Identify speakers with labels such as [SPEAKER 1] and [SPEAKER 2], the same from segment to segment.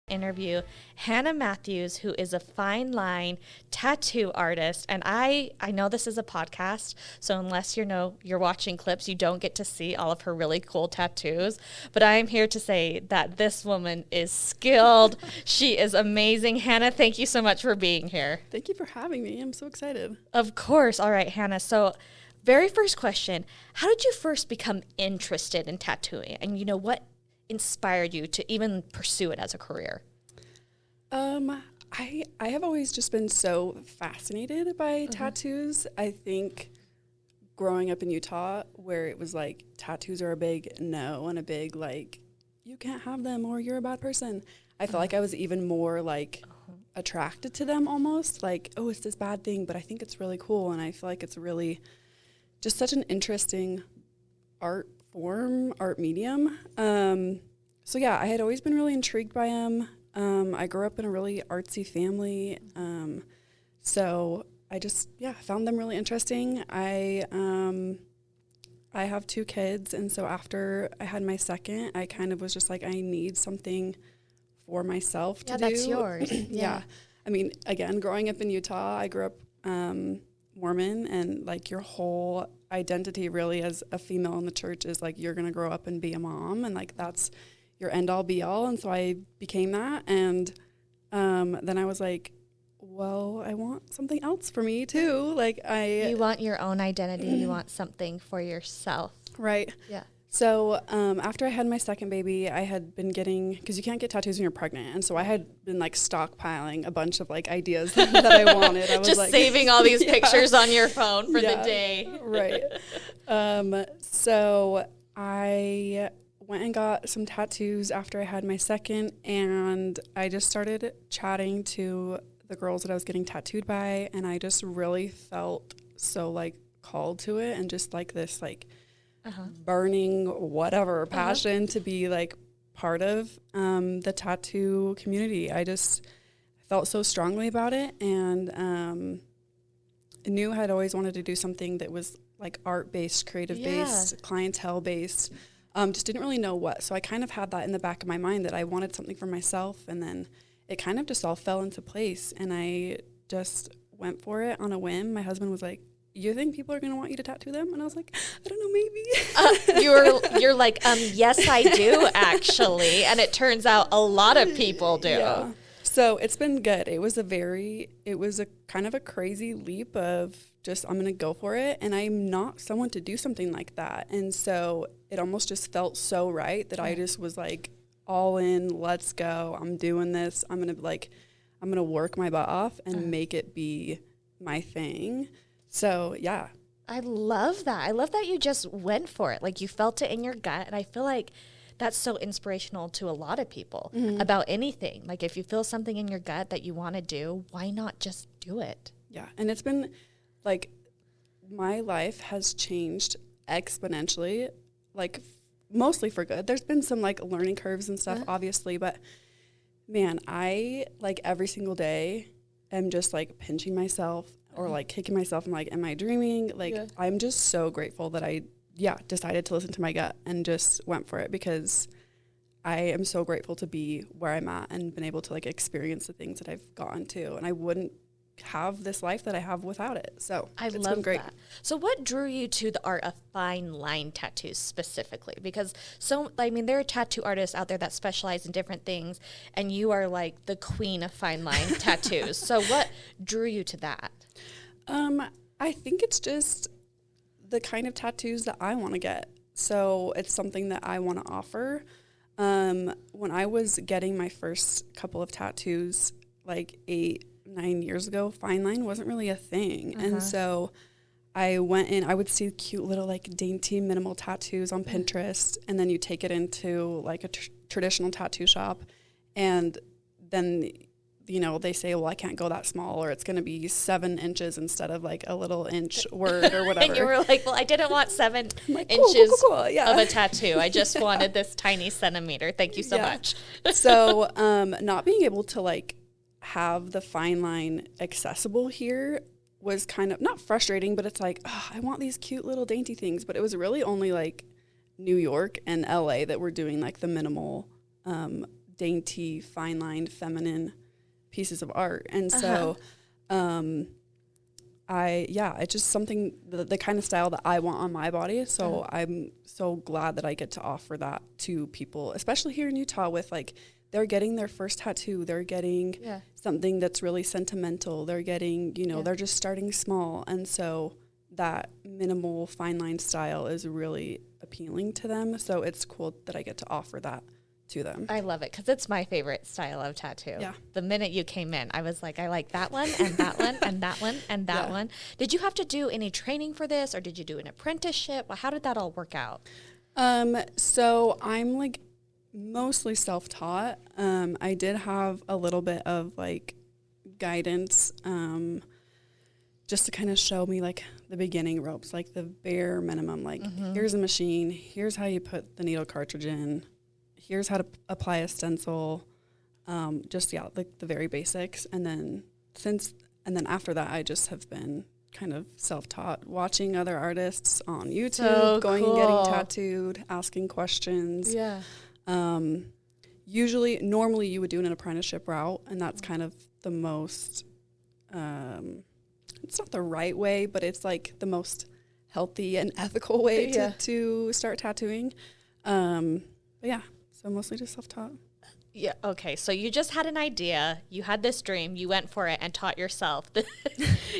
[SPEAKER 1] interview Hannah Matthews, who is a fine line tattoo artist. And I know this is a podcast, so unless you're watching clips, you don't get to see all of her really cool tattoos. But I am here to say that this woman is skilled. She is amazing. Hannah, thank you so much for being here.
[SPEAKER 2] Thank you for having me. I'm so excited.
[SPEAKER 1] Of course. All right, Hannah. So very first question, how did you first become interested in tattooing? And what inspired you to even pursue it as a career?
[SPEAKER 2] I have always just been so fascinated by tattoos. I think growing up in Utah, where it was like tattoos are a big no and a big like you can't have them or you're a bad person, I felt like I was even more like attracted to them almost like, oh, it's this bad thing, but I think it's really cool, and I feel like it's really just such an interesting art form, art medium. So yeah, I had always been really intrigued by them. I grew up in a really artsy family. So I just, found them really interesting. I have 2 kids. And so after I had my second, I kind of was just like, I need something for myself to do.
[SPEAKER 1] Yeah, that's yours.
[SPEAKER 2] Yeah. I mean, again, growing up in Utah, I grew up, Mormon, and like your whole identity really as a female in the church is like you're going to grow up and be a mom, and like that's your end all be all. And so I became that, and then I was like, well, I want something else for me too. Like you
[SPEAKER 1] want your own identity. You want something for yourself.
[SPEAKER 2] Right.
[SPEAKER 1] Yeah.
[SPEAKER 2] So after I had my second baby, I had been getting, because you can't get tattoos when you're pregnant, and so I had been like stockpiling a bunch of like ideas that I wanted. I was
[SPEAKER 1] just
[SPEAKER 2] like,
[SPEAKER 1] saving all these pictures on your phone for the day.
[SPEAKER 2] Right. So I went and got some tattoos after I had my second, and I just started chatting to the girls that I was getting tattooed by, and I just really felt so like called to it, and just like this like burning whatever passion to be like part of the tattoo community. I just felt so strongly about it, and knew I had always wanted to do something that was like art-based, creative-based, clientele-based. Just didn't really know what. So I kind of had that in the back of my mind that I wanted something for myself, and then it kind of just all fell into place, and I just went for it on a whim. My husband was like, you think people are going to want you to tattoo them? And I was like, I don't know,
[SPEAKER 1] You're
[SPEAKER 2] maybe.
[SPEAKER 1] like, yes, I do, actually. And it turns out a lot of people do.
[SPEAKER 2] Yeah. So it's been good. It was a kind of a crazy leap of just, I'm going to go for it. And I'm not someone to do something like that. And so it almost just felt so right that I just was like, all in, let's go. I'm doing this. I'm going to work my butt off and make it be my thing. So, yeah.
[SPEAKER 1] I love that. I love that you just went for it. Like you felt it in your gut. And I feel like that's so inspirational to a lot of people about anything. Like if you feel something in your gut that you want to do, why not just do it?
[SPEAKER 2] Yeah. And it's been like my life has changed exponentially, like mostly for good. There's been some like learning curves and stuff, obviously. But man, I like every single day am just like pinching myself or like kicking myself. I'm like, am I dreaming? Like, I'm just so grateful that I, decided to listen to my gut and just went for it, because I am so grateful to be where I'm at and been able to like experience the things that I've gotten to. And I wouldn't have this life that I have without it. So
[SPEAKER 1] I love been great. That. So what drew you to the art of fine line tattoos specifically? Because there are tattoo artists out there that specialize in different things, and you are like the queen of fine line tattoos. So what drew you to that?
[SPEAKER 2] I think it's just the kind of tattoos that I want to get. So it's something that I want to offer. When I was getting my first couple of tattoos, like 8-9 years ago, fine line wasn't really a thing. And so I went in, I would see cute little like dainty minimal tattoos on Pinterest, and then you take it into like a traditional tattoo shop, and then they say, well, I can't go that small, or it's going to be 7 inches instead of like a little inch word or whatever.
[SPEAKER 1] And you were like, well, I didn't want 7 inches
[SPEAKER 2] cool. Yeah.
[SPEAKER 1] of a tattoo. I just wanted this tiny centimeter. Thank you so much.
[SPEAKER 2] So not being able to like have the fine line accessible here was kind of not frustrating, but it's like, I want these cute little dainty things. But it was really only like New York and LA that were doing like the minimal dainty, fine-lined, feminine pieces of art. And so it's just something, the kind of style that I want on my body. So I'm so glad that I get to offer that to people, especially here in Utah with like, they're getting their first tattoo. They're getting something that's really sentimental. They're getting, they're just starting small. And so that minimal fine line style is really appealing to them. So it's cool that I get to offer that to them.
[SPEAKER 1] I love it because it's my favorite style of tattoo.
[SPEAKER 2] Yeah.
[SPEAKER 1] The minute you came in, I was like, I like that one and that one and that one and that one. Did you have to do any training for this, or did you do an apprenticeship? Well, how did that all work out?
[SPEAKER 2] So I'm like mostly self-taught. I did have a little bit of like guidance, just to kind of show me like the beginning ropes, like the bare minimum, like here's a machine, here's how you put the needle cartridge in, here's how to apply a stencil, like the very basics. And then after that, I just have been kind of self-taught, watching other artists on YouTube, going and getting tattooed, asking questions.
[SPEAKER 1] Yeah.
[SPEAKER 2] Normally you would do an apprenticeship route, and that's kind of the most, it's not the right way, but it's like the most healthy and ethical way to start tattooing. But yeah, so mostly just self-taught.
[SPEAKER 1] Yeah. Okay. So you just had an idea. You had this dream. You went for it and taught yourself.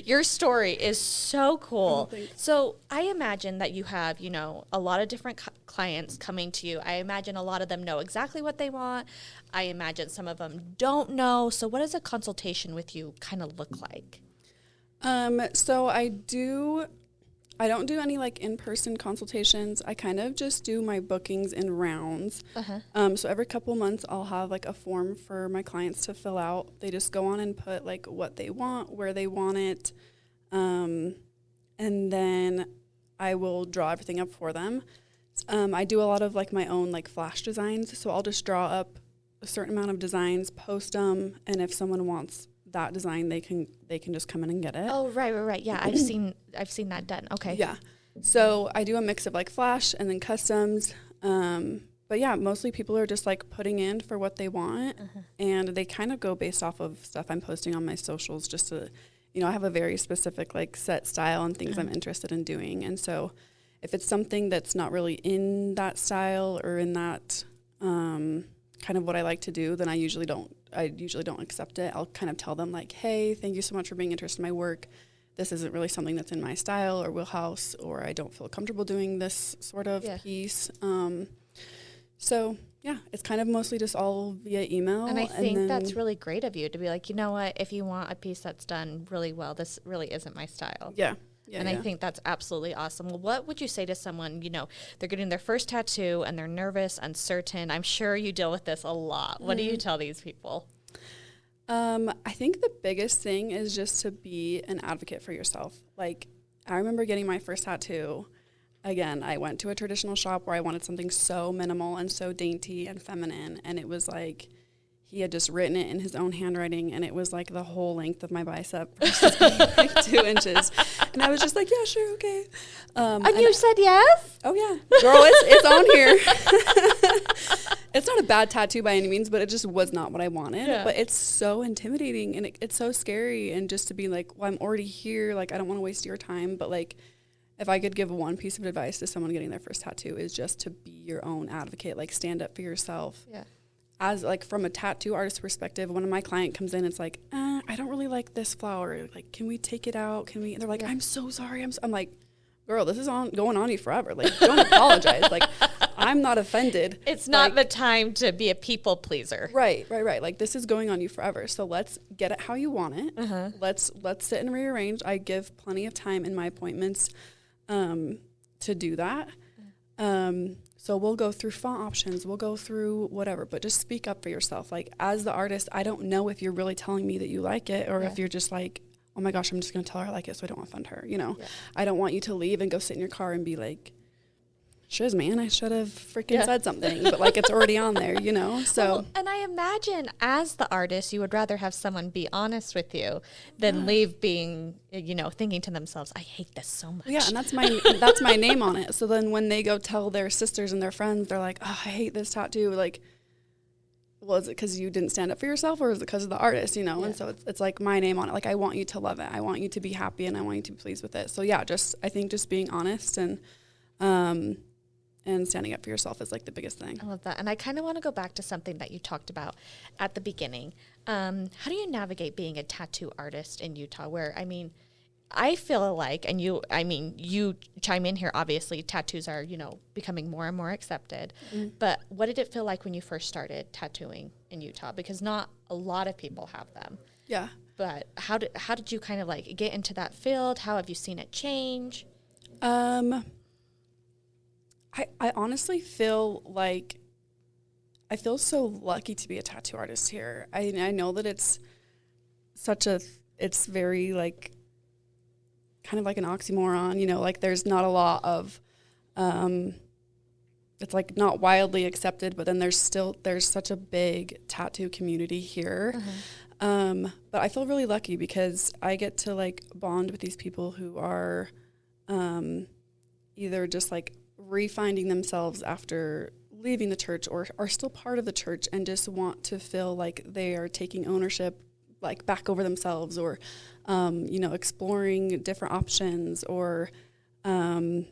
[SPEAKER 1] Your story is so cool.
[SPEAKER 2] Oh,
[SPEAKER 1] so I imagine that you have, a lot of different clients coming to you. I imagine a lot of them know exactly what they want. I imagine some of them don't know. So what does a consultation with you kind of look like?
[SPEAKER 2] So I don't do any like in-person consultations. I kind of just do my bookings in rounds. So every couple months I'll have like a form for my clients to fill out. They just go on and put like what they want, where they want it. And then I will draw everything up for them. I do a lot of like my own like flash designs. So I'll just draw up a certain amount of designs, post them. And if someone wants that design, they can just come in and get it.
[SPEAKER 1] Oh, right. Yeah, I've seen that done. Okay.
[SPEAKER 2] Yeah. So I do a mix of like flash and then customs. But yeah, mostly people are just like putting in for what they want, and they kind of go based off of stuff I'm posting on my socials, just to, I have a very specific like set style and things I'm interested in doing. And so if it's something that's not really in that style or in that kind of what I like to do, then I usually don't accept it. I'll kind of tell them like, hey, thank you so much for being interested in my work. This isn't really something that's in my style or wheelhouse, or I don't feel comfortable doing this sort of piece. So yeah, it's kind of mostly just all via email.
[SPEAKER 1] And I think that's really great of you to be like, you know what, if you want a piece that's done really well, this really isn't my style.
[SPEAKER 2] Yeah.
[SPEAKER 1] I think that's absolutely awesome. Well, what would you say to someone, they're getting their first tattoo and they're nervous, uncertain? I'm sure you deal with this a lot. What do you tell these people?
[SPEAKER 2] I think the biggest thing is just to be an advocate for yourself. Like, I remember getting my first tattoo. Again, I went to a traditional shop where I wanted something so minimal and so dainty and feminine, and it was like he had just written it in his own handwriting, and it was like the whole length of my bicep versus like 2 inches. And I was just like, yeah, sure, okay.
[SPEAKER 1] And you said yes?
[SPEAKER 2] Oh, yeah. Girl, it's on here. It's not a bad tattoo by any means, but it just was not what I wanted. Yeah. But it's so intimidating, and it's so scary. And just to be like, well, I'm already here. Like, I don't want to waste your time. But, like, if I could give one piece of advice to someone getting their first tattoo, is just to be your own advocate. Like, stand up for yourself. Yeah. As like from a tattoo artist perspective, when my client comes in, it's like, I don't really like this flower. Like, can we take it out? Can we? And they're like, I'm so sorry. I'm like, girl, this is going on you forever. Like, don't apologize. Like, I'm not offended.
[SPEAKER 1] It's not the time to be a people pleaser.
[SPEAKER 2] Right. Like, this is going on you forever. So let's get it how you want it. Let's sit and rearrange. I give plenty of time in my appointments to do that. So we'll go through font options, we'll go through whatever, but just speak up for yourself. Like, as the artist, I don't know if you're really telling me that you like it, or if you're just like, oh my gosh, I'm just going to tell her I like it so I don't offend her, I don't want you to leave and go sit in your car and be like, shiz, man, I should have freaking said something, but like, it's already on there, so.
[SPEAKER 1] Well, and I imagine as the artist, you would rather have someone be honest with you than leave being, thinking to themselves, I hate this so much.
[SPEAKER 2] Yeah, and that's my name on it. So then when they go tell their sisters and their friends, they're like, oh, I hate this tattoo. Like, well, is it because you didn't stand up for yourself, or is it because of the artist, you know? Yeah. And so it's like my name on it. Like, I want you to love it. I want you to be happy, and I want you to be pleased with it. So yeah, I think just being honest and standing up for yourself is like the biggest thing.
[SPEAKER 1] I love that. And I kind of want to go back to something that you talked about at the beginning. How do you navigate being a tattoo artist in Utah, where, I mean, I feel like, and you chime in here, obviously, tattoos are, you know, becoming more and more accepted. Mm-hmm. But what did it feel like when you first started tattooing in Utah? Because not a lot of people have them.
[SPEAKER 2] Yeah.
[SPEAKER 1] But how did you kind of like get into that field? How have you seen it change?
[SPEAKER 2] I honestly feel like I feel so lucky to be a tattoo artist here. I know that it's very like kind of like an oxymoron, you know, like there's not a lot of, it's like not widely accepted, but then there's such a big tattoo community here. Uh-huh. But I feel really lucky because I get to like bond with these people who are either just like refinding themselves after leaving the church, or are still part of the church and just want to feel like they are taking ownership like back over themselves, or you know, exploring different options, or I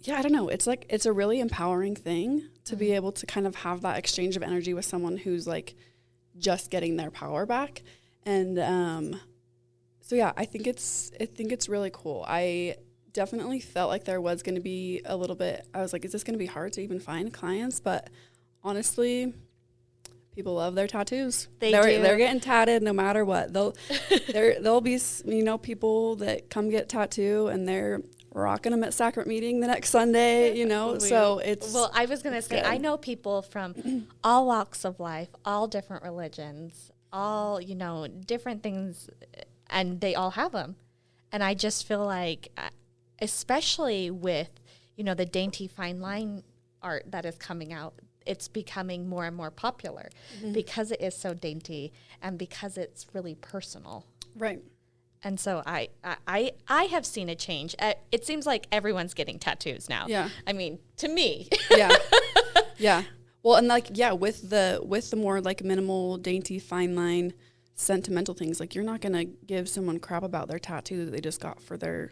[SPEAKER 2] don't know, it's a really empowering thing to be able to kind of have that exchange of energy with someone who's like just getting their power back. And so yeah, I think it's really cool. I definitely felt like there was going to be a little bit, I was like, is this going to be hard to even find clients? But honestly, people love their tattoos. They're getting tatted no matter what. There'll be, you know, people that come get tattoo and they're rocking them at sacrament meeting the next Sunday, you know. So it's,
[SPEAKER 1] well, I was gonna say, I know people from all walks of life, all different religions, all, you know, different things, and they all have them. And I just feel like, especially with, you know, the dainty fine line art that is coming out, it's becoming more and more popular because it is so dainty and because it's really personal.
[SPEAKER 2] Right.
[SPEAKER 1] And so I have seen a change. It seems like everyone's getting tattoos now.
[SPEAKER 2] Yeah.
[SPEAKER 1] I mean, to me.
[SPEAKER 2] Yeah. Yeah. Well, and like, yeah, with the more like minimal, dainty, fine line, sentimental things, like you're not going to give someone crap about their tattoo that they just got for their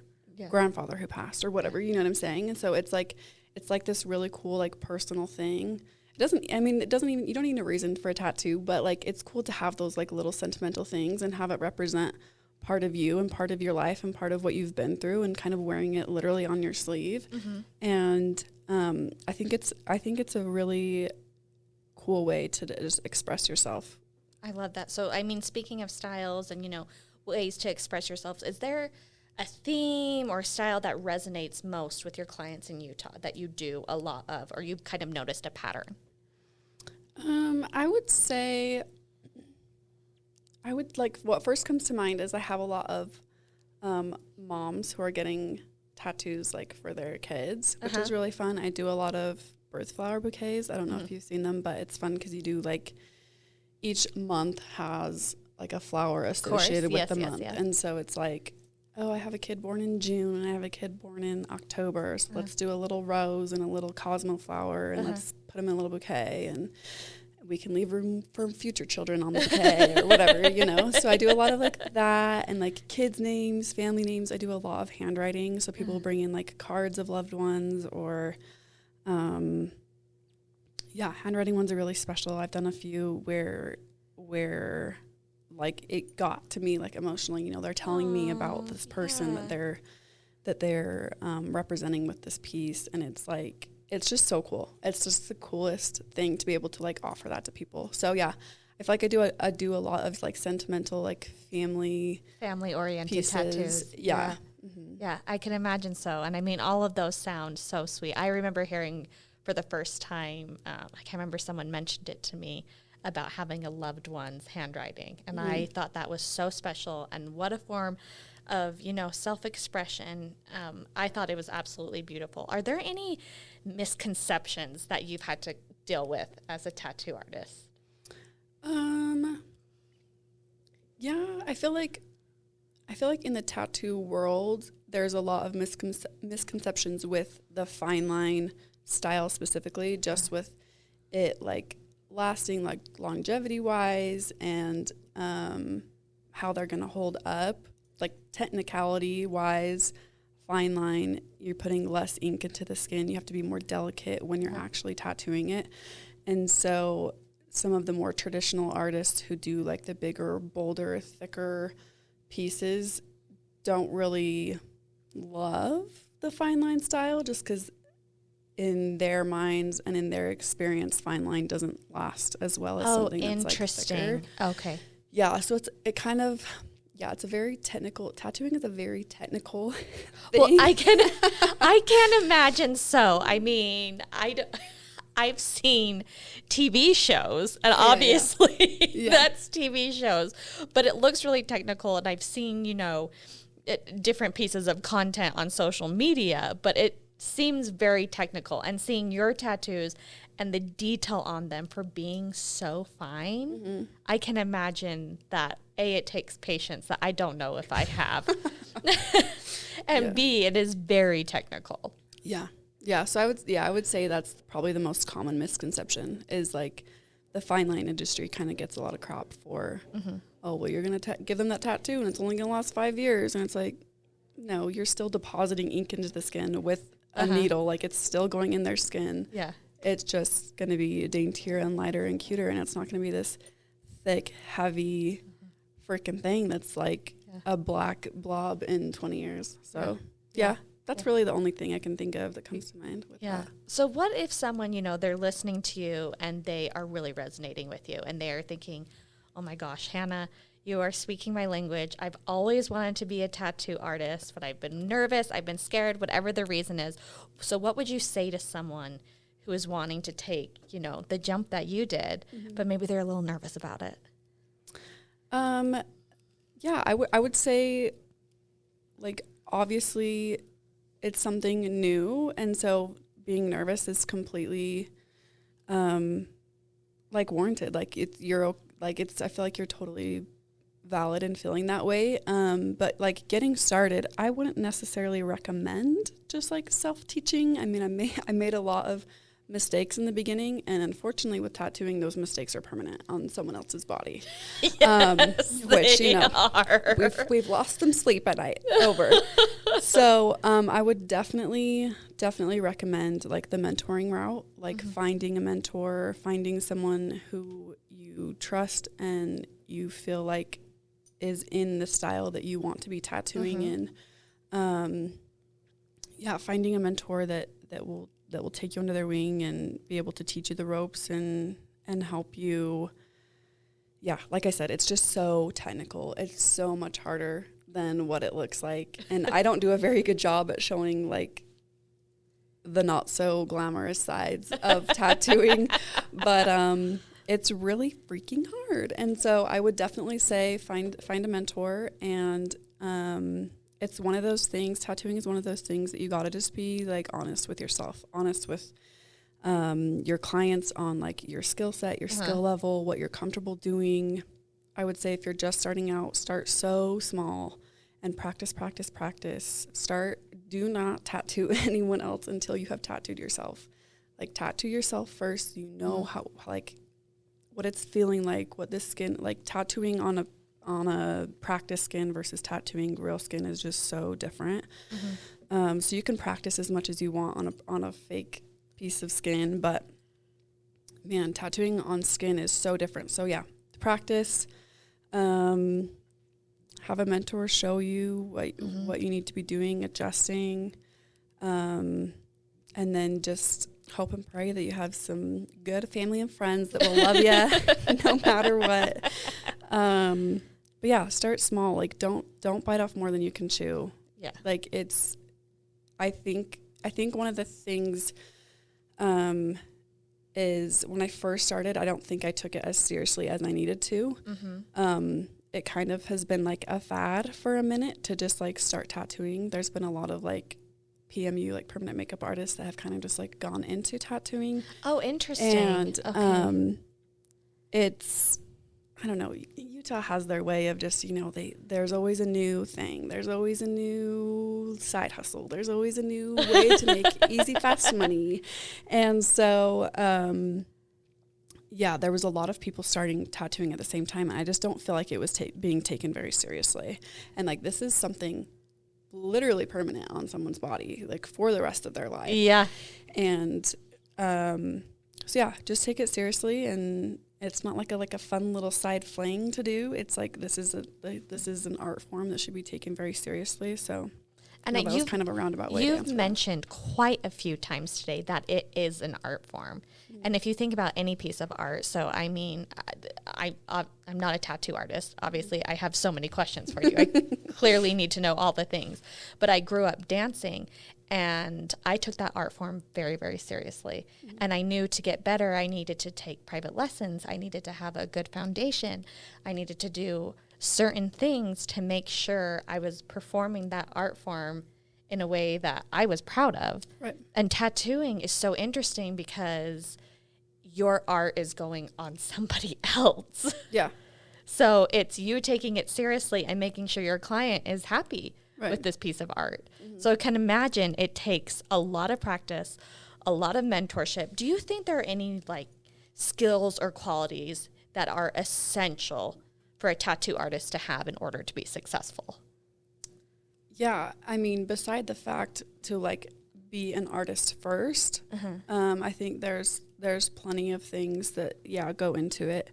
[SPEAKER 2] grandfather who passed or whatever, you know what I'm saying? And so it's like this really cool, like personal thing. You don't need a reason for a tattoo, but like it's cool to have those like little sentimental things and have it represent part of you and part of your life and part of what you've been through, and kind of wearing it literally on your sleeve. Mm-hmm. And I think it's a really cool way to just express yourself.
[SPEAKER 1] I love that. So, I mean, speaking of styles and, you know, ways to express yourself, is there a theme or style that resonates most with your clients in Utah that you do a lot of, or you've kind of noticed a pattern?
[SPEAKER 2] I would say, what first comes to mind is I have a lot of moms who are getting tattoos like for their kids, which is really fun. I do a lot of birth flower bouquets. I don't know if you've seen them, but it's fun because you do like each month has like a flower associated with the month. And so it's like, oh, I have a kid born in June and I have a kid born in October. So let's do a little rose and a little cosmo flower and let's put them in a little bouquet, and we can leave room for future children on the bouquet or whatever, you know. So I do a lot of like that, and like kids' names, family names. I do a lot of handwriting. So people bring in like cards of loved ones, or handwriting ones are really special. I've done a few where like it got to me like emotionally, you know, they're telling me about this person that they're representing with this piece, and it's like, it's just so cool. It's just the coolest thing to be able to like offer that to people. So yeah, I feel like I do a lot of like sentimental, like family
[SPEAKER 1] oriented
[SPEAKER 2] pieces.
[SPEAKER 1] Tattoos.
[SPEAKER 2] Yeah.
[SPEAKER 1] Mm-hmm. Yeah, I can imagine so. And I mean, all of those sound so sweet. I remember hearing for the first time, I can't remember, someone mentioned it to me about having a loved one's handwriting. And I thought that was so special, and what a form of, you know, self-expression. I thought it was absolutely beautiful. Are there any misconceptions that you've had to deal with as a tattoo artist?
[SPEAKER 2] Yeah, I feel like in the tattoo world, there's a lot of misconceptions with the fine line style specifically, just with it like lasting, like longevity wise, and how they're going to hold up, like technicality wise, fine line, you're putting less ink into the skin. You have to be more delicate when you're actually tattooing it. And so some of the more traditional artists who do like the bigger, bolder, thicker pieces don't really love the fine line style, just because in their minds and in their experience, fine line doesn't last as well as something that's like thicker.
[SPEAKER 1] Okay.
[SPEAKER 2] Yeah, so it's a very technical, tattooing is a very technical thing.
[SPEAKER 1] Well, I can imagine so. I mean, I've seen TV shows, and obviously that's TV shows, but it looks really technical, and I've seen, different pieces of content on social media, but it seems very technical. And seeing your tattoos and the detail on them for being so fine, I can imagine that it takes patience that I don't know if I have, and B, it is very technical.
[SPEAKER 2] Yeah. So I would say that's probably the most common misconception is like the fine line industry kind of gets a lot of crap for, oh, well, you're going to give them that tattoo and it's only going to last 5 years. And it's like, no, you're still depositing ink into the skin with a needle. Like it's still going in their skin.
[SPEAKER 1] Yeah.
[SPEAKER 2] It's just going to be daintier and lighter and cuter. And it's not going to be this thick, heavy freaking thing that's like a black blob in 20 years. So, that's really the only thing I can think of that comes to mind with that.
[SPEAKER 1] So what if someone, they're listening to you and they are really resonating with you and they're thinking, oh my gosh, Hannah, you are speaking my language. I've always wanted to be a tattoo artist, but I've been nervous, I've been scared, whatever the reason is. So what would you say to someone who is wanting to take, the jump that you did, but maybe they're a little nervous about it?
[SPEAKER 2] I would say, like, obviously it's something new, and so being nervous is completely warranted. Like I feel like you're totally valid in feeling that way. But like getting started, I wouldn't necessarily recommend just like self-teaching. I mean, I made a lot of mistakes in the beginning, and unfortunately with tattooing, those mistakes are permanent on someone else's body.
[SPEAKER 1] Yes,
[SPEAKER 2] which
[SPEAKER 1] they are.
[SPEAKER 2] We've lost some sleep at night over. So I would definitely recommend like the mentoring route, like finding a mentor, finding someone who you trust and you feel like is in the style that you want to be tattooing in. Finding a mentor that will take you under their wing and be able to teach you the ropes and help you. Yeah, like I said, it's just so technical. It's so much harder than what it looks like. And I don't do a very good job at showing like the not so glamorous sides of tattooing, but it's really freaking hard. And so I would definitely say find a mentor, and it's one of those things, tattooing is one of those things that you got to just be like honest with yourself, honest with your clients on like your skill set, your skill level, what you're comfortable doing. I would say if you're just starting out, start so small and practice. Do not tattoo anyone else until you have tattooed yourself. Like tattoo yourself first. You know how like what it's feeling like, what this skin, like tattooing on a practice skin versus tattooing real skin is just so different. So you can practice as much as you want on a fake piece of skin, but man, tattooing on skin is so different. So yeah, practice, have a mentor show you what you need to be doing, adjusting, and then just hope and pray that you have some good family and friends that will love you no matter what. But yeah, start small. Like don't bite off more than you can chew.
[SPEAKER 1] Yeah.
[SPEAKER 2] Like I think one of the things is when I first started, I don't think I took it as seriously as I needed to. It kind of has been like a fad for a minute to just like start tattooing. There's been a lot of like PMU, like permanent makeup artists, that have kind of just like gone into tattooing.
[SPEAKER 1] Oh, interesting.
[SPEAKER 2] And it's, I don't know, Utah has their way of just, there's always a new thing. There's always a new side hustle. There's always a new way to make easy, fast money. And so, yeah, there was a lot of people starting tattooing at the same time, and I just don't feel like it was being taken very seriously. And like, this is something literally permanent on someone's body, like for the rest of their life.
[SPEAKER 1] Yeah.
[SPEAKER 2] And so yeah, just take it seriously, and it's not like a fun little side fling to do. It's like this is an art form that should be taken very seriously. So,
[SPEAKER 1] and
[SPEAKER 2] that was kind of a roundabout way.
[SPEAKER 1] You've mentioned quite a few times today that it is an art form, and if you think about any piece of art, so I mean, I'm not a tattoo artist. Obviously, I have so many questions for you. I clearly need to know all the things, but I grew up dancing. And I took that art form very, very seriously. Mm-hmm. And I knew to get better, I needed to take private lessons. I needed to have a good foundation. I needed to do certain things to make sure I was performing that art form in a way that I was proud of.
[SPEAKER 2] Right.
[SPEAKER 1] And tattooing is so interesting because your art is going on somebody else.
[SPEAKER 2] Yeah.
[SPEAKER 1] So it's you taking it seriously and making sure your client is happy. Right. With this piece of art. Mm-hmm. So I can imagine it takes a lot of practice, a lot of mentorship. Do you think there are any like skills or qualities that are essential for a tattoo artist to have in order to be successful?
[SPEAKER 2] Yeah, I mean, beside the fact to like be an artist first, I think there's plenty of things that go into it.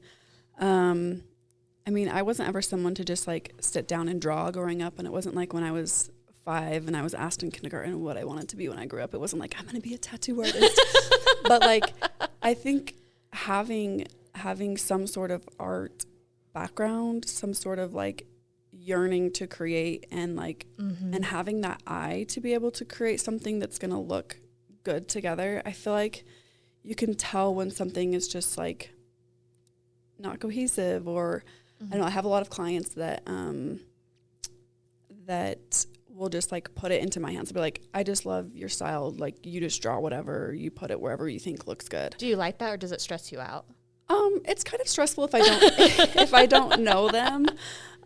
[SPEAKER 2] I mean, I wasn't ever someone to just like sit down and draw growing up, and it wasn't like when I was 5 and I was asked in kindergarten what I wanted to be when I grew up. It wasn't like I'm going to be a tattoo artist. But like, I think having some sort of art background, some sort of like yearning to create, and like and having that eye to be able to create something that's going to look good together. I feel like you can tell when something is just like not cohesive, or I don't know, I have a lot of clients that that will just like put it into my hands and be like, I just love your style. Like, you just draw whatever, you put it wherever you think looks good.
[SPEAKER 1] Do you like that, or does it stress you out?
[SPEAKER 2] It's kind of stressful if I don't if I don't know them.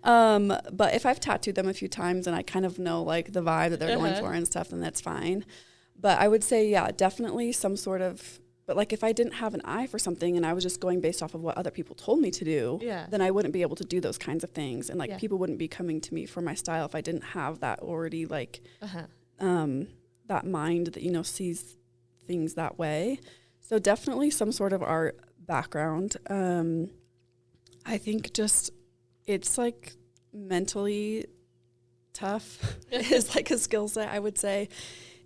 [SPEAKER 2] But if I've tattooed them a few times and I kind of know like the vibe that they're going for and stuff, then that's fine. But I would say, yeah, definitely some sort of. But, like, if I didn't have an eye for something and I was just going based off of what other people told me to do, then I wouldn't be able to do those kinds of things. And, like, people wouldn't be coming to me for my style if I didn't have that already, like, that mind that, you know, sees things that way. So definitely some sort of art background. I think just it's, like, mentally tough is, like, a skill set, I would say.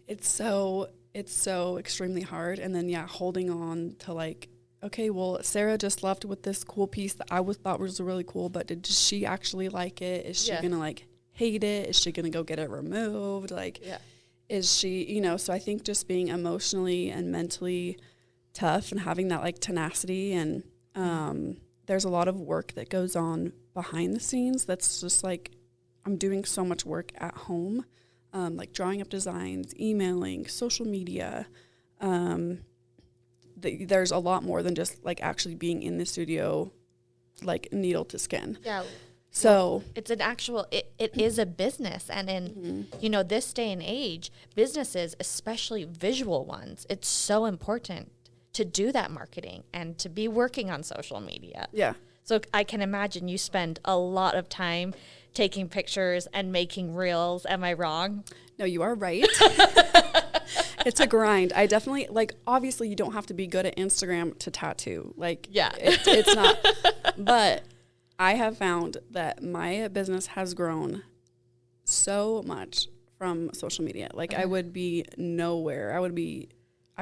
[SPEAKER 2] It's so extremely hard. And then, holding on to like, okay, well, Sarah just left with this cool piece that I thought was really cool, but did she actually like it? Is she going to like hate it? Is she going to go get it removed? Like, is she, you know, so I think just being emotionally and mentally tough and having that like tenacity, and there's a lot of work that goes on behind the scenes. That's just like, I'm doing so much work at home. Like drawing up designs, emailing, social media. There's a lot more than just like actually being in the studio, like needle to skin. Yeah. So
[SPEAKER 1] it's an actual, it is a business. And in, you know, this day and age, businesses, especially visual ones, it's so important to do that marketing and to be working on social media.
[SPEAKER 2] Yeah.
[SPEAKER 1] So I can imagine you spend a lot of time taking pictures and making reels. Am I wrong?
[SPEAKER 2] No, you are right. It's a grind. I definitely, like, obviously you don't have to be good at Instagram to tattoo. Like, it's not. But I have found that my business has grown so much from social media. Like, I would be nowhere. I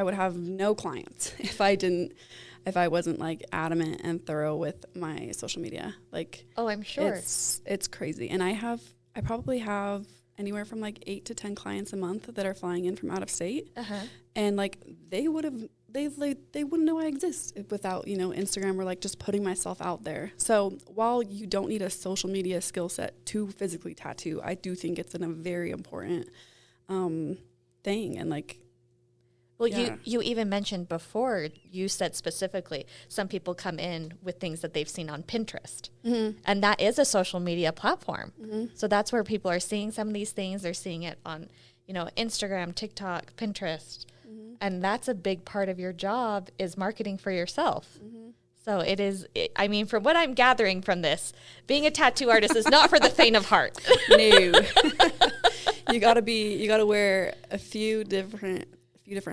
[SPEAKER 2] would have no clients if I wasn't like adamant and thorough with my social media. Like,
[SPEAKER 1] oh, I'm sure
[SPEAKER 2] it's crazy. And I probably have anywhere from like 8 to 10 clients a month that are flying in from out of state. And like, they wouldn't know I exist without, you know, Instagram or like just putting myself out there. So while you don't need a social media skill set to physically tattoo, I do think it's a very important thing. And like,
[SPEAKER 1] well, you even mentioned before, you said specifically, some people come in with things that they've seen on Pinterest. And that is a social media platform. So that's where people are seeing some of these things. They're seeing it on, you know, Instagram, TikTok, Pinterest. And that's a big part of your job, is marketing for yourself. So I mean, from what I'm gathering from this, being a tattoo artist is not for the faint of heart.
[SPEAKER 2] No. You gotta wear a few different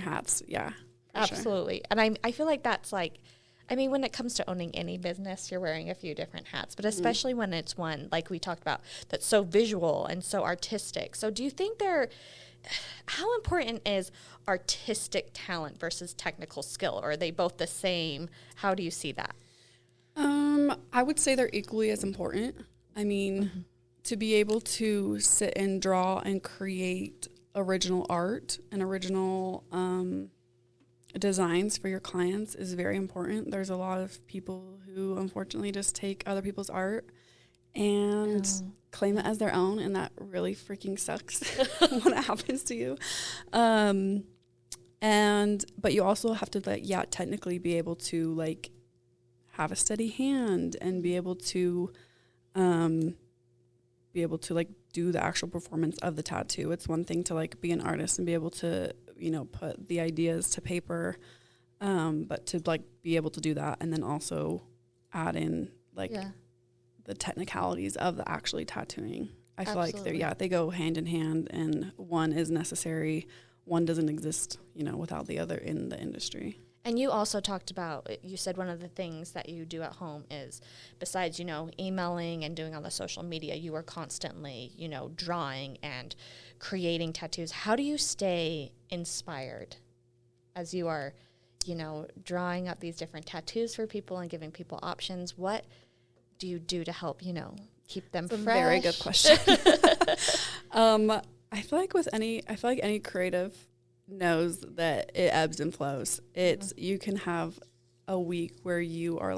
[SPEAKER 2] hats. Yeah.
[SPEAKER 1] Absolutely.
[SPEAKER 2] Sure.
[SPEAKER 1] And I feel like that's like, I mean, when it comes to owning any business, you're wearing a few different hats, but especially when it's one, like we talked about, that's so visual and so artistic. So do you think how important is artistic talent versus technical skill? Or are they both the same? How do you see that?
[SPEAKER 2] I would say they're equally as important. I mean, to be able to sit and draw and create original art and original designs for your clients is very important. There's a lot of people who unfortunately just take other people's art and claim it as their own, and that really freaking sucks when it happens to you. But you also have to technically be able to have a steady hand and be able to do the actual performance of the tattoo. It's one thing to be an artist and be able to put the ideas to paper, but to be able to do that and then also add in the technicalities of the actually tattooing. I feel like they go hand in hand, and one is necessary. One doesn't exist, without the other in the industry.
[SPEAKER 1] And you also talked about, you said one of the things that you do at home is, besides, emailing and doing on the social media, you are constantly, drawing and creating tattoos. How do you stay inspired as you are, drawing up these different tattoos for people and giving people options? What do you do to help, keep them fresh?
[SPEAKER 2] That's a very good question. I feel like any creative knows that it ebbs and flows. You can have a week where you are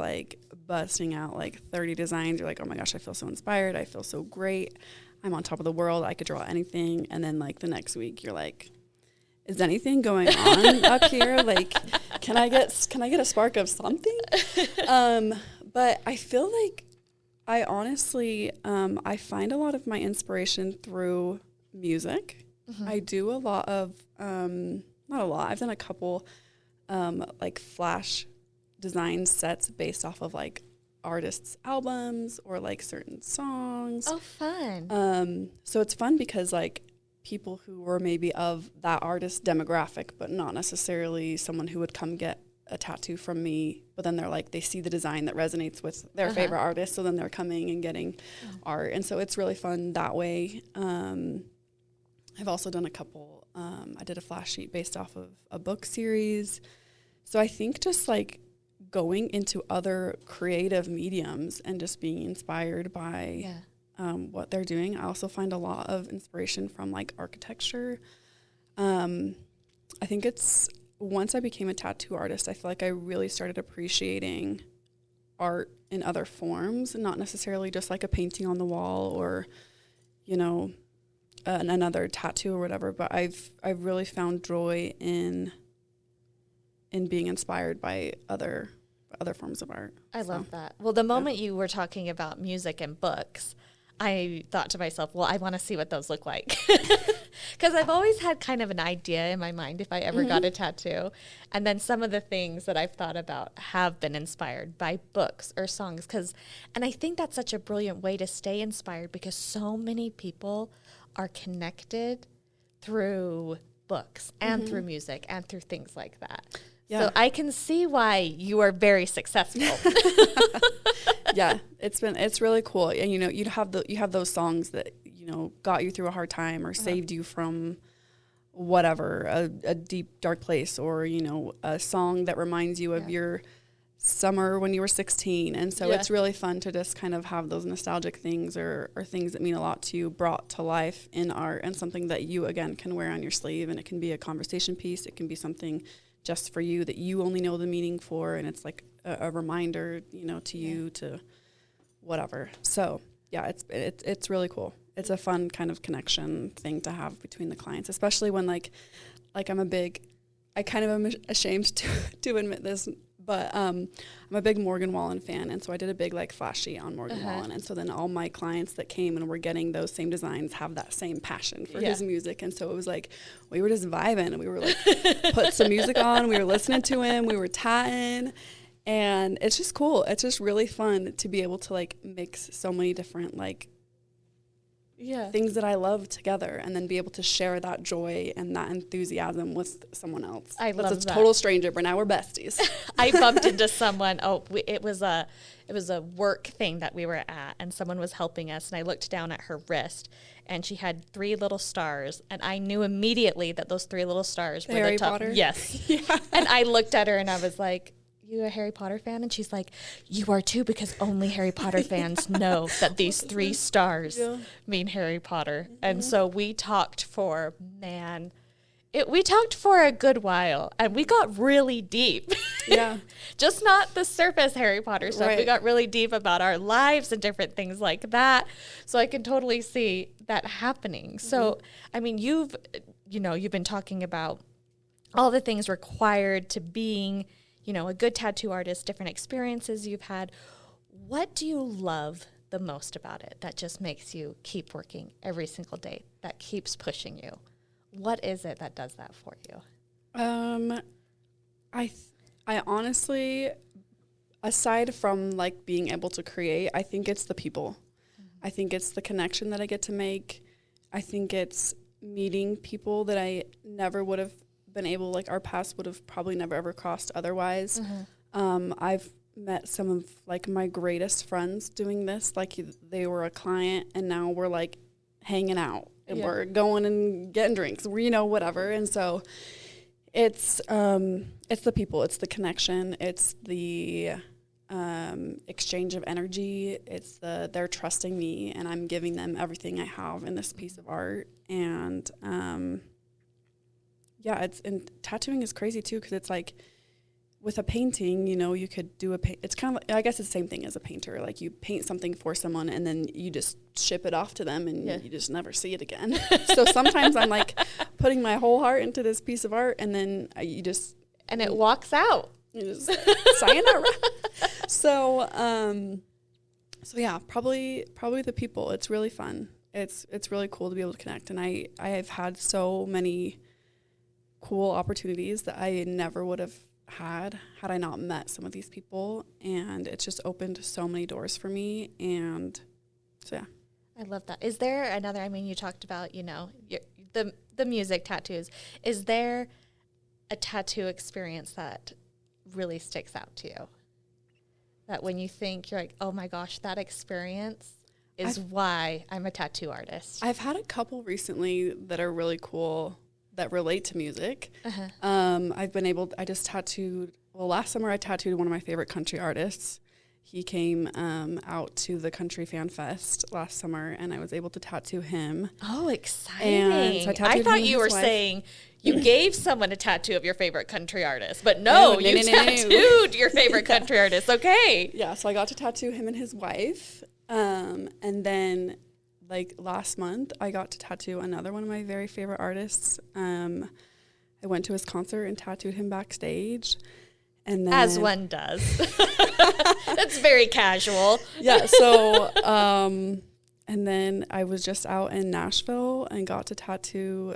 [SPEAKER 2] busting out 30 designs. You're like, oh my gosh, I feel so inspired. I feel so great. I'm on top of the world. I could draw anything. And then the next week you're like, is anything going on up here? Can I get a spark of something? But I feel like I honestly, I find a lot of my inspiration through music. I do a lot of, not a lot, I've done a couple, flash design sets based off of artists' albums or certain songs.
[SPEAKER 1] Oh, fun.
[SPEAKER 2] So it's fun because people who were maybe of that artist demographic, but not necessarily someone who would come get a tattoo from me, but then they see the design that resonates with their favorite artist, so then they're coming and getting art. And so it's really fun that way. I've also done a couple, I did a flash sheet based off of a book series. So I think just going into other creative mediums and just being inspired by what they're doing. I also find a lot of inspiration from architecture. I think once I became a tattoo artist, I feel like I really started appreciating art in other forms, not necessarily just a painting on the wall or, another tattoo or whatever, but I've really found joy in being inspired by other forms of art.
[SPEAKER 1] I love that. Well, the moment you were talking about music and books, I thought to myself, well, I want to see what those look like. Because I've always had kind of an idea in my mind if I ever got a tattoo. And then some of the things that I've thought about have been inspired by books or songs. And I think that's such a brilliant way to stay inspired because so many people are connected through books and through music and through things like that. Yeah. So I can see why you are very successful.
[SPEAKER 2] Yeah, it's really cool. And you have those songs that got you through a hard time or saved you from whatever, a deep dark place, or a song that reminds you of your summer when you were 16. And so it's really fun to just kind of have those nostalgic things or things that mean a lot to you brought to life in art, and something that you again can wear on your sleeve. And it can be a conversation piece, it can be something just for you that you only know the meaning for, and it's a reminder to you to whatever. So it's really cool. It's a fun kind of connection thing to have between the clients, especially when I kind of am ashamed to admit this, but I'm a big Morgan Wallen fan, and so I did a big flash sheet on Morgan Wallen, and so then all my clients that came and were getting those same designs have that same passion for his music, and so it was we were just vibing, and we were put some music on, we were listening to him, we were tatting, And it's just cool. It's just really fun to be able to like mix so many different like things that I love together, and then be able to share that joy and that enthusiasm with someone else.
[SPEAKER 1] I love
[SPEAKER 2] That's a
[SPEAKER 1] that.
[SPEAKER 2] total stranger, but now we're besties.
[SPEAKER 1] I bumped into someone. It was a work thing that we were at, and someone was helping us, and I looked down at her wrist, and she had 3 little stars, and I knew immediately that those 3 little stars were
[SPEAKER 2] Harry
[SPEAKER 1] the top.
[SPEAKER 2] Potter?
[SPEAKER 1] Yes.
[SPEAKER 2] Yeah.
[SPEAKER 1] And I looked at her and I was like, "You a Harry Potter fan?" And she's like, "You are too, because only Harry Potter fans know that these 3 stars mean Harry Potter." And so we talked for, we talked for a good while, and we got really deep.
[SPEAKER 2] Yeah.
[SPEAKER 1] Just not the surface Harry Potter stuff.
[SPEAKER 2] Right.
[SPEAKER 1] We got really deep about our lives and different things like that. So I can totally see that happening. So, I mean, you've been talking about all the things required to being, a good tattoo artist, different experiences you've had. What do you love the most about it that just makes you keep working every single day, that keeps pushing you? What is it that does that for you?
[SPEAKER 2] I honestly, aside from like being able to create, I think it's the people. I think it's the connection that I get to make. I think it's meeting people that I never would have been able, like our paths would have probably never ever crossed otherwise. I've met some of like my greatest friends doing this. Like they were a client, and now we're like hanging out, and we're going and getting drinks, whatever. And so it's the people, it's the connection, it's the exchange of energy, it's they're trusting me, and I'm giving them everything I have in this piece of art. And and tattooing is crazy too, because it's like with a painting, you could do it's kind of like, I guess it's the same thing as a painter. Like you paint something for someone, and then you just ship it off to them, and you just never see it again. So sometimes I'm like putting my whole heart into this piece of art, and then
[SPEAKER 1] and it walks out.
[SPEAKER 2] You just sayonara. So yeah, probably the people. It's really fun. It's really cool to be able to connect, and I have had so many cool opportunities that I never would have had I not met some of these people, and it's just opened so many doors for me. And so yeah,
[SPEAKER 1] I love that. Is there another, I mean, you talked about, the music tattoos. Is there a tattoo experience that really sticks out to you? That when you think, you're like, oh my gosh, that experience is why I'm a tattoo artist.
[SPEAKER 2] I've had a couple recently that are really cool that relate to music. I just tattooed, last summer I tattooed one of my favorite country artists. He came out to the Country Fan Fest last summer, and I was able to tattoo him.
[SPEAKER 1] Oh, exciting.
[SPEAKER 2] And so
[SPEAKER 1] I thought you were saying you gave someone a tattoo of your favorite country artist, but no, you tattooed your favorite country artist. Okay.
[SPEAKER 2] Yeah, so I got to tattoo him and his wife. And then like last month, I got to tattoo another one of my very favorite artists. I went to his concert and tattooed him backstage. And then,
[SPEAKER 1] as one does. That's very casual.
[SPEAKER 2] Yeah, so, and then I was just out in Nashville and got to tattoo.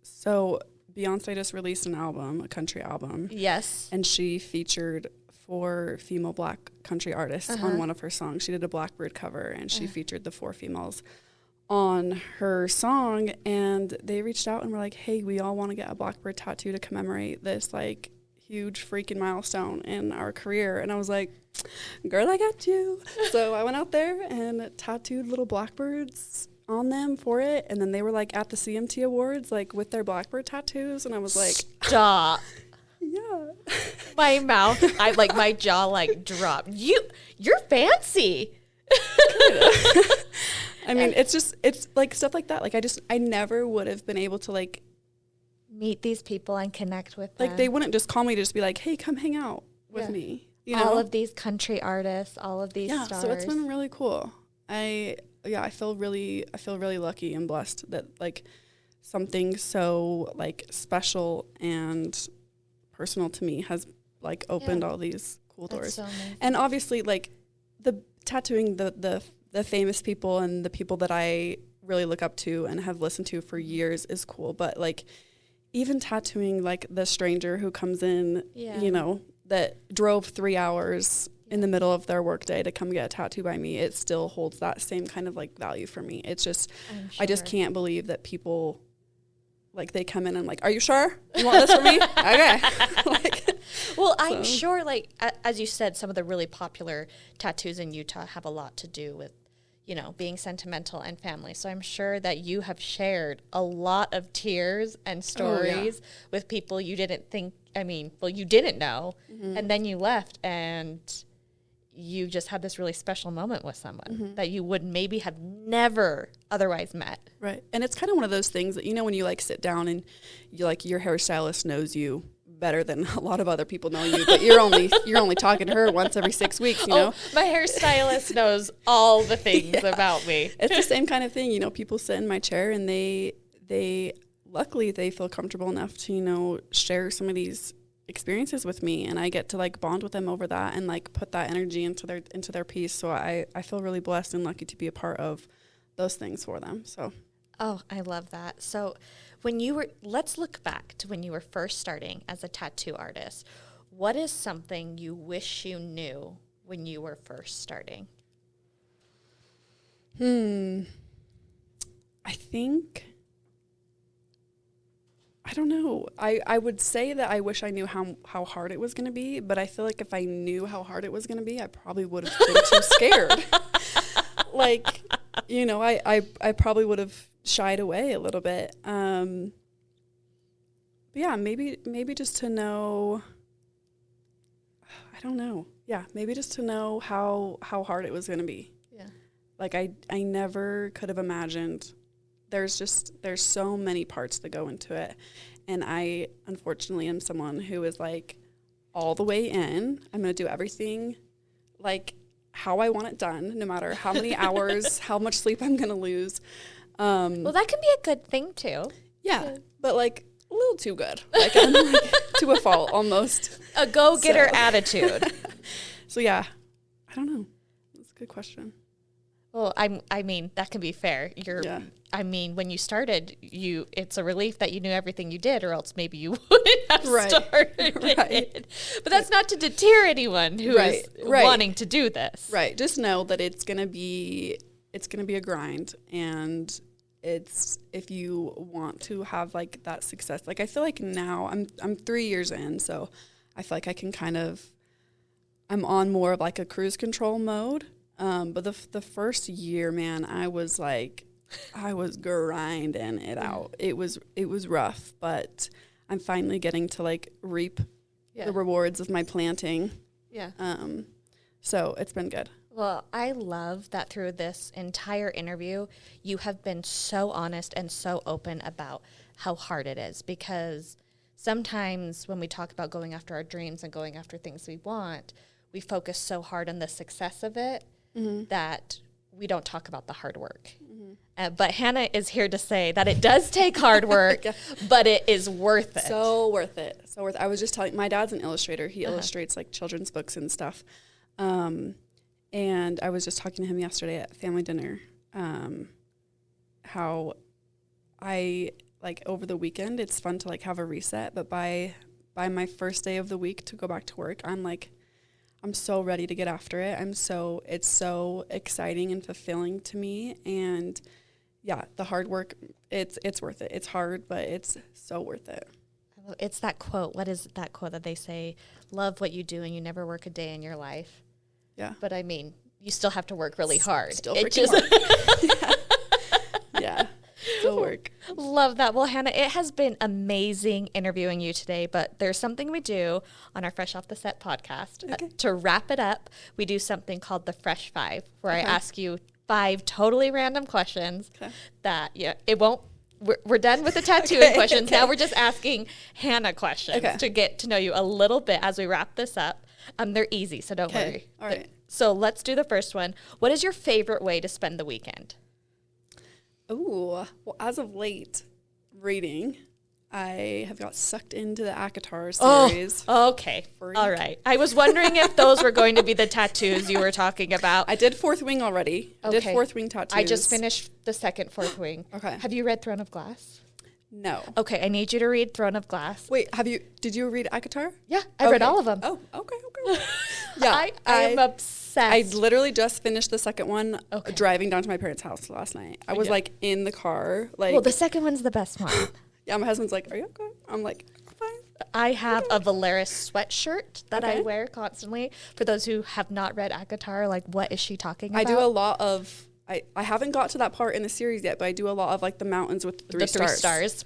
[SPEAKER 2] So Beyonce just released an album, a country album.
[SPEAKER 1] Yes.
[SPEAKER 2] And she featured 4 female Black country artists on one of her songs. She did a Blackbird cover, and she featured the 4 females on her song. And they reached out and were like, hey, we all want to get a Blackbird tattoo to commemorate this, like, huge freaking milestone in our career. And I was like, girl, I got you. So I went out there and tattooed little blackbirds on them for it. And then they were like at the CMT Awards, like with their Blackbird tattoos. And I was like,
[SPEAKER 1] stop.
[SPEAKER 2] Yeah.
[SPEAKER 1] My mouth, my jaw like dropped. You're fancy.
[SPEAKER 2] I mean, it's like stuff like that. Like I never would have been able to like
[SPEAKER 1] meet these people and connect with them.
[SPEAKER 2] Like they wouldn't just call me to just be like, hey, come hang out with me. You know?
[SPEAKER 1] All of these country artists, all of these stars.
[SPEAKER 2] So it's been really cool. I feel really lucky and blessed that like something so like special and personal to me has like opened all these cool doors.
[SPEAKER 1] So amazing.
[SPEAKER 2] And obviously like the tattooing the famous people and the people that I really look up to and have listened to for years is cool, but like even tattooing like the stranger who comes in, you know, that drove 3 hours in the middle of their workday to come get a tattoo by me, it still holds that same kind of like value for me. It's just, I just can't believe that people, like, they come in and like, are you sure you want this for me? Okay.
[SPEAKER 1] Well, I'm sure, like, as you said, some of the really popular tattoos in Utah have a lot to do with, you know, being sentimental and family. So I'm sure that you have shared a lot of tears and stories with people you didn't think, you didn't know, and then you left and you just had this really special moment with someone that you would maybe have never otherwise met. Right.
[SPEAKER 2] And it's kind of one of those things that, you know, when you like sit down and you like your hairstylist knows you better than a lot of other people know you, but you're only talking to her once every 6 weeks, you know?
[SPEAKER 1] My hairstylist knows all the things about me.
[SPEAKER 2] It's the same kind of thing, you know, people sit in my chair and they luckily they feel comfortable enough to, you know, share some of these experiences with me, and I get to like bond with them over that and like put that energy into their piece. So I feel really blessed and lucky to be a part of those things for them. So
[SPEAKER 1] I love that. So let's look back to when you were first starting as a tattoo artist. What is something you wish you knew when you were first starting?
[SPEAKER 2] I don't know. I would say that I wish I knew how hard it was going to be, but I feel like if I knew how hard it was going to be, I probably would have been too scared. Like, you know, I probably would have shied away a little bit. But yeah, maybe just to know, I don't know. Yeah, maybe just to know how hard it was going to be. Yeah. Like I never could have imagined. There's so many parts that go into it. And I, unfortunately, am someone who is like all the way in. I'm going to do everything like how I want it done, no matter how many hours, how much sleep I'm going to lose.
[SPEAKER 1] Well, that can be a good thing too.
[SPEAKER 2] Yeah, but like a little too good. Like I'm like to a fault almost.
[SPEAKER 1] A go-getter attitude.
[SPEAKER 2] So yeah, I don't know. That's a good question.
[SPEAKER 1] Well, I mean, that can be fair. I mean, when you started, it's a relief that you knew everything you did, or else maybe you wouldn't have started it. But that's not to deter anyone who is wanting to do this.
[SPEAKER 2] Right. Just know that it's gonna be a grind, and it's if you want to have like that success. Like I feel like now I'm 3 years in, so I feel like I can I'm on more of like a cruise control mode. But the first year, man, I was grinding it out. It was rough, but I'm finally getting to like reap the rewards of my planting. Yeah. So it's been good.
[SPEAKER 1] Well, I love that through this entire interview, you have been so honest and so open about how hard it is, because sometimes when we talk about going after our dreams and going after things we want, we focus so hard on the success of it that we don't talk about the hard work. But Hannah is here to say that it does take hard work, but it is worth it.
[SPEAKER 2] So worth it. I was just telling, my dad's an illustrator. He illustrates like children's books and stuff. And I was just talking to him yesterday at family dinner, how I like over the weekend, it's fun to like have a reset, but by my first day of the week to go back to work, I'm so ready to get after it. It's so exciting and fulfilling to me. And yeah, the hard work, it's worth it. It's hard, but it's so worth it.
[SPEAKER 1] It's that quote. What is that quote that they say? Love what you do and you never work a day in your life. Yeah. But I mean, you still have to work really hard.
[SPEAKER 2] Still freaking hard. Yeah. Still work.
[SPEAKER 1] Love that. Well, Hannah, it has been amazing interviewing you today, but there's something we do on our Fresh Off the Set podcast. Okay. To wrap it up, we do something called the Fresh Five, where I ask you 5 totally random questions that, it won't, we're done with the tattooing questions. Okay. Now we're just asking Hannah questions to get to know you a little bit as we wrap this up. They're easy, so don't worry.
[SPEAKER 2] All right.
[SPEAKER 1] So let's do the first one. What is your favorite way to spend the weekend?
[SPEAKER 2] Oh, well, as of late, reading. I have got sucked into the ACOTAR series.
[SPEAKER 1] Oh, okay. Freak. All right. I was wondering if those were going to be the tattoos you were talking about.
[SPEAKER 2] I did Fourth Wing already. I did Fourth Wing tattoos.
[SPEAKER 1] I just finished the second Fourth Wing.
[SPEAKER 2] Okay.
[SPEAKER 1] Have you read Throne of Glass?
[SPEAKER 2] No.
[SPEAKER 1] Okay, I need you to read Throne of Glass.
[SPEAKER 2] Wait, did you read ACOTAR?
[SPEAKER 1] Yeah, I read all of them.
[SPEAKER 2] Oh, okay. Yeah.
[SPEAKER 1] I am obsessed.
[SPEAKER 2] I literally just finished the second one driving down to my parents' house last night. I was like in the car. Like,
[SPEAKER 1] well, the second one's the best one.
[SPEAKER 2] Yeah, my husband's like, are you okay? I'm like, fine.
[SPEAKER 1] I have a Valeris sweatshirt that I wear constantly. For those who have not read ACOTAR, like, what is she talking about?
[SPEAKER 2] I do a lot of, I haven't got to that part in the series yet, but I do a lot of like the mountains with three stars.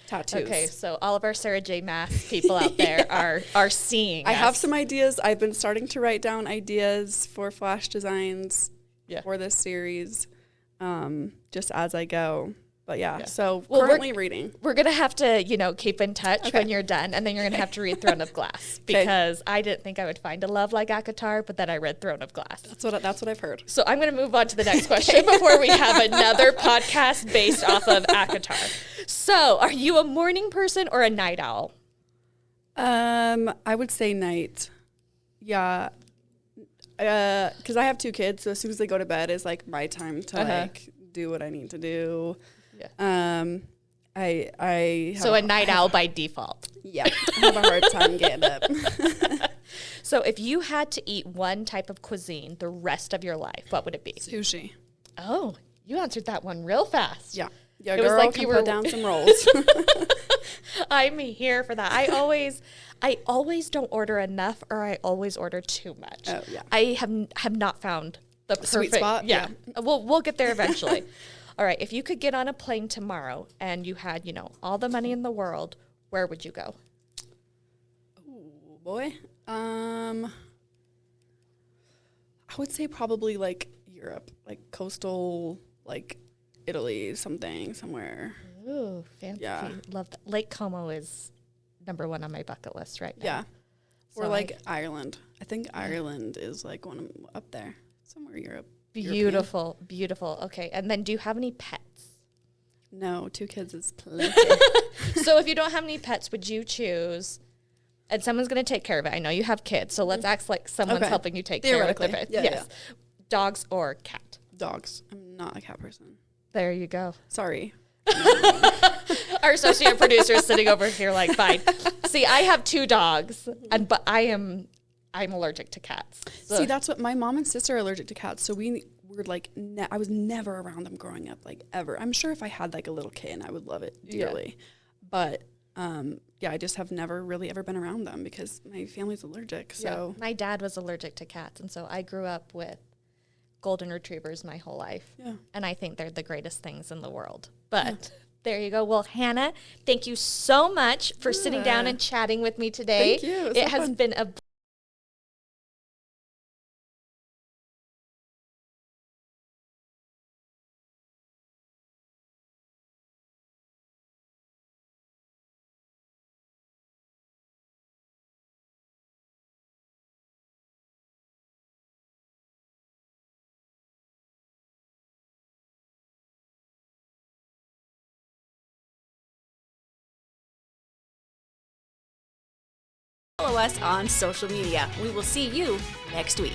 [SPEAKER 2] Tattoos.
[SPEAKER 1] Okay, so all of our Sarah J. Maas people out there are seeing
[SPEAKER 2] I have some ideas. I've been starting to write down ideas for flash designs for this series just as I go. But so currently reading.
[SPEAKER 1] We're going to have to, keep in touch when you're done, and then you're going to have to read Throne of Glass because I didn't think I would find a love like ACOTAR, but then I read Throne of Glass.
[SPEAKER 2] That's what I've heard.
[SPEAKER 1] So I'm going to move on to the next question before we have another podcast based off of ACOTAR. So are you a morning person or a night owl?
[SPEAKER 2] I would say night. Yeah. Because I have 2 kids, so as soon as they go to bed is like my time to like do what I need to do. Yeah. I
[SPEAKER 1] so a night owl by default.
[SPEAKER 2] Yeah. I have a hard time getting up.
[SPEAKER 1] So if you had to eat one type of cuisine the rest of your life, what would it be?
[SPEAKER 2] Sushi.
[SPEAKER 1] Oh, you answered that one real fast.
[SPEAKER 2] Yeah. Yeah,
[SPEAKER 1] it
[SPEAKER 2] girl,
[SPEAKER 1] was like
[SPEAKER 2] can
[SPEAKER 1] you were
[SPEAKER 2] put down some rolls.
[SPEAKER 1] I'm here for that. I always don't order enough, or I always order too much.
[SPEAKER 2] Oh yeah.
[SPEAKER 1] I have not found the perfect
[SPEAKER 2] sweet spot.
[SPEAKER 1] Yeah. We'll get there eventually. All right. If you could get on a plane tomorrow and you had, all the money in the world, where would you go?
[SPEAKER 2] Oh boy. I would say probably like Europe, like coastal, like Italy, somewhere.
[SPEAKER 1] Ooh, fancy.
[SPEAKER 2] Yeah.
[SPEAKER 1] Love that. Lake Como is number 1 on my bucket list right now.
[SPEAKER 2] Yeah.
[SPEAKER 1] So
[SPEAKER 2] Or like Ireland. I think Ireland is like one up there. Somewhere Europe.
[SPEAKER 1] Beautiful, beautiful. Okay. And then do you have any pets?
[SPEAKER 2] No, 2 kids is plenty.
[SPEAKER 1] So if you don't have any pets, would you choose, and someone's going to take care of it. I know you have kids, so let's act like someone's helping you take care of their pets.
[SPEAKER 2] Yeah,
[SPEAKER 1] yes. Yeah. Dogs or cat?
[SPEAKER 2] Dogs. I'm not a cat person.
[SPEAKER 1] There you go.
[SPEAKER 2] Sorry.
[SPEAKER 1] Our associate producer is sitting over here like, fine. See, I have 2 dogs, but I'm allergic to cats. So.
[SPEAKER 2] See, that's what my mom and sister are allergic to cats. So we were like, I was never around them growing up, like ever. I'm sure if I had like a little kitten, I would love it dearly. Yeah. But I just have never really ever been around them because my family's allergic. So
[SPEAKER 1] my dad was allergic to cats, and so I grew up with golden retrievers my whole life. Yeah. And I think they're the greatest things in the world. But there you go. Well, Hannah, thank you so much for sitting down and chatting with me today.
[SPEAKER 2] Thank you.
[SPEAKER 1] It has been a
[SPEAKER 3] Follow us on social media. We will see you next week.